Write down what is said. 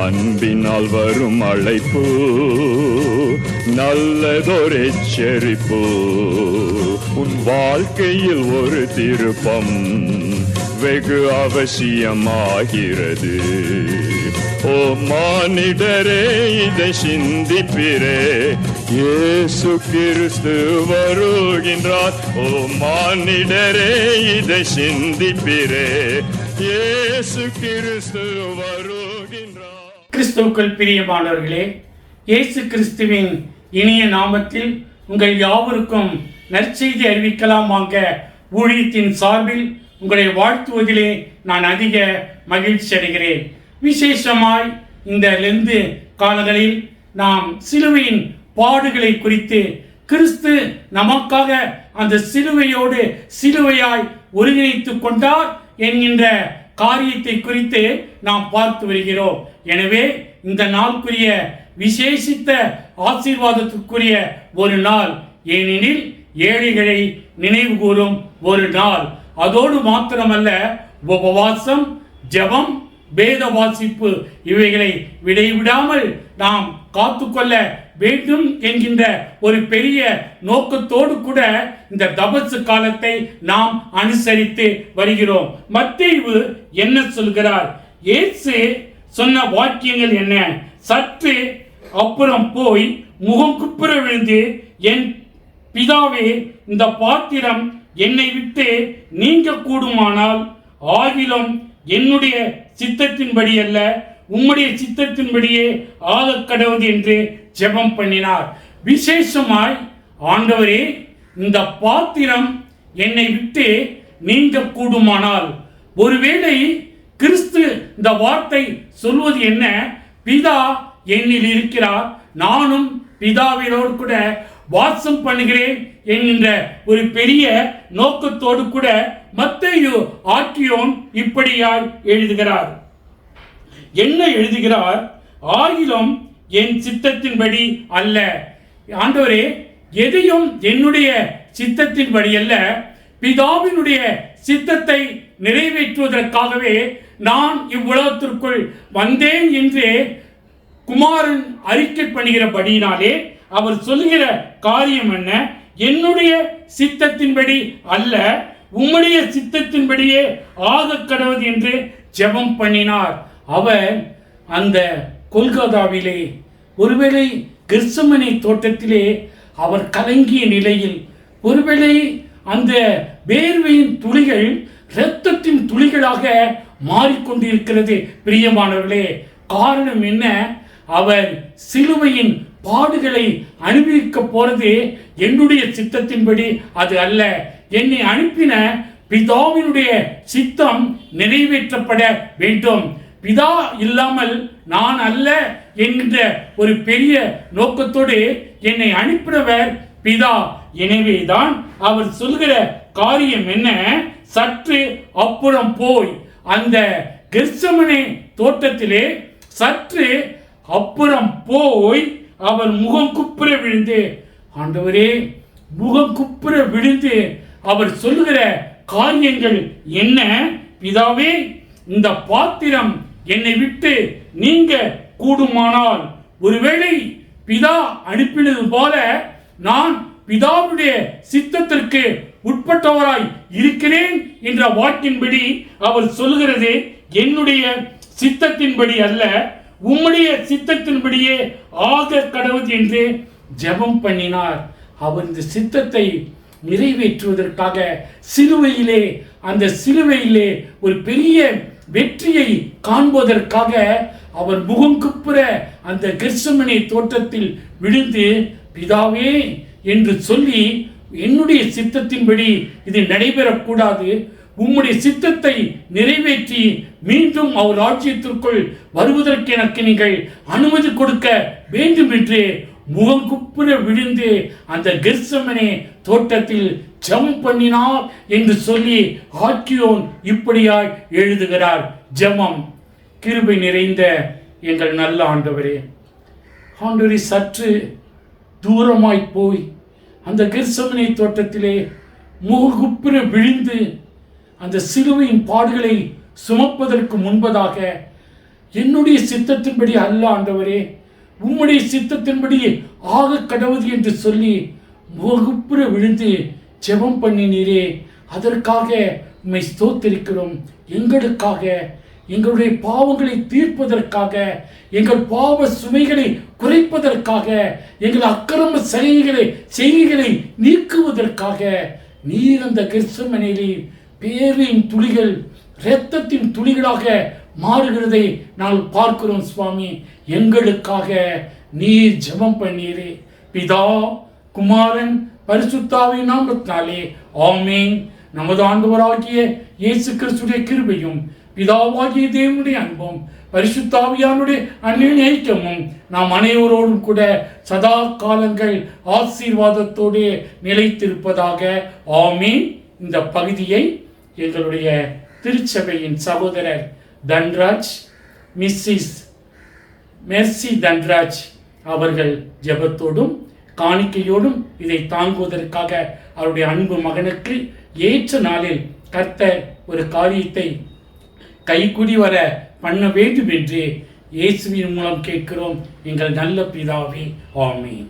அன்பினால் வரும் அழைப்பு நல்லதொரு எச்சரிப்பு. உன் வாழ்க்கையில் ஒரு திருப்பம் வெகு அவசியமாகிறது. ஓ மானிடரே, இதை சிந்திப்பிரே, இயேசு கிறிஸ்து வருகின்றார். ஓ மானிடரே, இதை சிந்திப்பிரே, இயேசு கிறிஸ்து வருகின்றார். கிறிஸ்துவுக்குள் பிரியமானவர்களே, இயேசு கிறிஸ்துவின் இனிய நாமத்தில் உங்கள் யாவருக்கும் நற்செய்தி அறிவிக்கலாம் வாங்க ஊழியத்தின் சார்பில் உங்களை வாழ்த்துவதிலே நான் அதிக மகிழ்ச்சி அடைகிறேன். விசேஷமாய் இந்த லெந்து காலங்களில் நாம் சிலுவையின் பாடுகளை குறித்து, கிறிஸ்து நமக்காக அந்த சிலுவையோடு சிலுவையாய் ஒருங்கிணைத்து கொண்டார் என்கின்ற காரியத்தை குறித்து நாம் பார்த்து வருகிறோம். எனவே இந்த நாளுக்குரிய விசேஷித்த ஆசீர்வாதத்துக்குரிய ஒரு நாள், ஏனெனில் ஏழைகளை நினைவு கூறும் ஒரு நாள். அதோடு மாத்திரமல்ல, உபவாசம், ஜெபம், வேத வாசிப்பு இவைகளை விடைவிடாமல் நாம் காத்துக்கொள்ள வேண்டும் என்கின்ற ஒரு பெரிய நோக்கத்தோடு கூட இந்த தபசு காலத்தை நாம் அனுசரித்து வருகிறோம். மத்தேயு என்ன சொல்கிறார்? இயேசு சொன்ன வாக்கியங்கள் என்ன? சற்று அப்புறம் போய் முகம் குப்புற விழுந்து, என் பிதாவே, இந்த பாத்திரம் என்னை விட்டு நீங்க கூடுமானால், ஆகிலும் என்னுடைய சித்தத்தின்படி அல்ல, உம்முடைய சித்தத்தின்படியே ஆகக் கடவுது என்று ஜெபம் பண்ணினார். விசேஷமாய், ஆண்டவரே, இந்த பாத்திரம் என்னை விட்டு நீங்க கூடுமானால், ஒருவேளை கிறிஸ்து இந்த வார்த்தை சொல்வது என்ன? பிதா என்னில் இருக்கிறார், நானும் பிதாவினோடு கூட வாசம் பண்ணுகிறேன் என்கின்ற ஒரு பெரிய நோக்கத்தோடு கூட மத்தேயு ஆக்கியோன் இப்படியாய் எழுதுகிறார். என்ன எழுதுகிறார்? ஆகிலும் என் சித்தத்தின்படி அல்ல. ஆண்டவரே, எதையும் என்னுடைய சித்தத்தின்படி அல்ல, பிதாவினுடைய சித்தத்தை நிறைவேற்றுவதற்காகவே நான் இவ்வுலகத்திற்குள் வந்தேன் என்று குமாரன் அறிக்கை பண்ணுகிறபடியினாலே அவர் சொல்லுகிற காரியம் என்ன? என்னுடைய சித்தத்தின்படி அல்ல, உம்முடைய சித்தத்தின்படியே ஆகக் கடவுது என்று ஜெபம் பண்ணினார். அவர் அந்த கொல்கத்தாவிலே, ஒருவேளை கெத்செமனே தோட்டத்திலே அவர் கலங்கிய நிலையில், ஒருவேளை அந்த வேர்வையின் துளிகள் இரத்தத்தின் துளிகளாக மாறிக்கொண்டிருக்கிறது. பிரியமானவர்களே, காரணம் என்ன? அவர் சிலுவையின் பாடுகளை அனுபவிக்க போறது என்னுடைய சித்தத்தின்படி அது அல்ல, என்னை அனுப்பின பிதாவினுடைய சித்தம் நிறைவேற்றப்பட வேண்டும். பிதா இல்லாமல் நான் அல்ல என்கின்ற ஒரு பெரிய நோக்கத்தோடு என்னை அனுப்பினவர் பிதா. எனவேதான் அவர் சொல்கிற காரியம் என்ன? சற்று அப்புறம் போய், அந்த கெத்செமனே தோட்டத்திலே சற்று அப்புறம் போய் அவர் முகம் குப்புற விழுந்து, ஆண்டவரே, முகம் குப்புற விழுந்து அவர் சொல்லுகிற காரியங்கள் என்ன? பிதாவே, இந்த பாத்திரம் என்னை விட்டு நீங்க கூடுமானால், ஒருவேளை பிதா அனுப்பினது போல நான் பிதாவுடைய சித்தத்திற்கு உட்பட்டவராய் இருக்கிறேன் என்ற வாக்கின்படி அவர் சொல்கிறது, என்னுடைய சித்தத்தின்படி அல்ல, உம்முடைய சித்தத்தின்படியே ஆக கடவுது என்று ஜெபம் பண்ணினார். அவர் இந்த சித்தத்தை நிறைவேற்றுவதற்காக சிலுவையிலே, அந்த சிலுவையிலே ஒரு பெரிய வெற்றியை காண்பதற்காக அவர் முகம் குப்புற அந்த கெத்செமனே தோட்டத்தில் விழுந்து, பிதாவே என்று சொல்லி, என்னுடைய சித்தத்தின்படி இது நடைபெறக்கூடாது, உம்முடைய சித்தத்தை நிறைவேற்றி மீண்டும் அவர் ராஜ்யத்திற்குள் வருவதற்கு எனக்கு நீங்கள் அனுமதி கொடுக்க வேண்டும் என்று முகம் குப்புற விழுந்து அந்த கெத்செமனே தோட்டத்தில் ஜெபம் பண்ணினார் என்று சொல்லி ஆக்கியோன் இப்படியாய் எழுதுகிறார். ஜெபம். கிருபை நிறைந்த எங்கள் நல்ல ஆண்டவரே, ஆண்டவரே, சற்று தூரமாய் போய் அந்த கெத்செமனே தோட்டத்திலே முககுப்புற விழுந்து அந்த சிலுவையின் பாடுகளை சுமப்பதற்கு முன்பதாக என்னுடைய சித்தத்தின்படி அல்ல ஆண்டவரே, உம்முடைய சித்தத்தின்படி ஆக கடவுது என்று சொல்லி முகப்புற விழுந்து ஜெபம் பண்ணினீரே, அதற்காக உம்மை ஸ்தோத்திரிக்கிறோம். எங்களுக்காக, எங்களுடைய பாவங்களை தீர்ப்பதற்காக, எங்கள் பாவ சுமைகளை குறைப்பதற்காக, எங்கள் அக்கிரம செய்கைகளை நீக்குவதற்காக நீர் அந்த கெத்செமனேயிலே பேரின் துளிகள் இரத்தத்தின் துளிகளாக மாறுகிறதை நாங்கள் பார்க்கிறோம். சுவாமி, எங்களுக்காக நீர் ஜெபம் பண்ணீரே. பிதா, குமாரன், பரிசுத்தாவின் நாமத்தினாலே ஆமென். நமது ஆண்டவராகிய இயேசு கிறிஸ்துவின் கிருபையும் பிதாவாகிய தேவனுடைய அன்பும் பரிசுத்தாவியானுடைய அன்பின் ஐக்கியமும் நாம் அனைவரோடும் கூட சதா காலங்கள் ஆசீர்வாதத்தோடு நிலைத்திருப்பதாக. ஆமென். இந்த பகுதியை எங்களுடைய திருச்சபையின் சகோதரர் தன்ராஜ், மிஸ்ஸிஸ் மெர்சி தன்ராஜ் அவர்கள் ஜெபத்தோடும் காணிக்கையோடும் இதை தாங்குவதற்காக அவருடைய அன்பு மகனுக்கு ஏற்ற நாளில் கர்த்தர் ஒரு காரியத்தை கைக்குடி வர பண்ண வேண்டும் என்று இயேசுவின் மூலம் கேட்கிறோம். எங்கள் நல்ல பிதாவே, ஆமென்.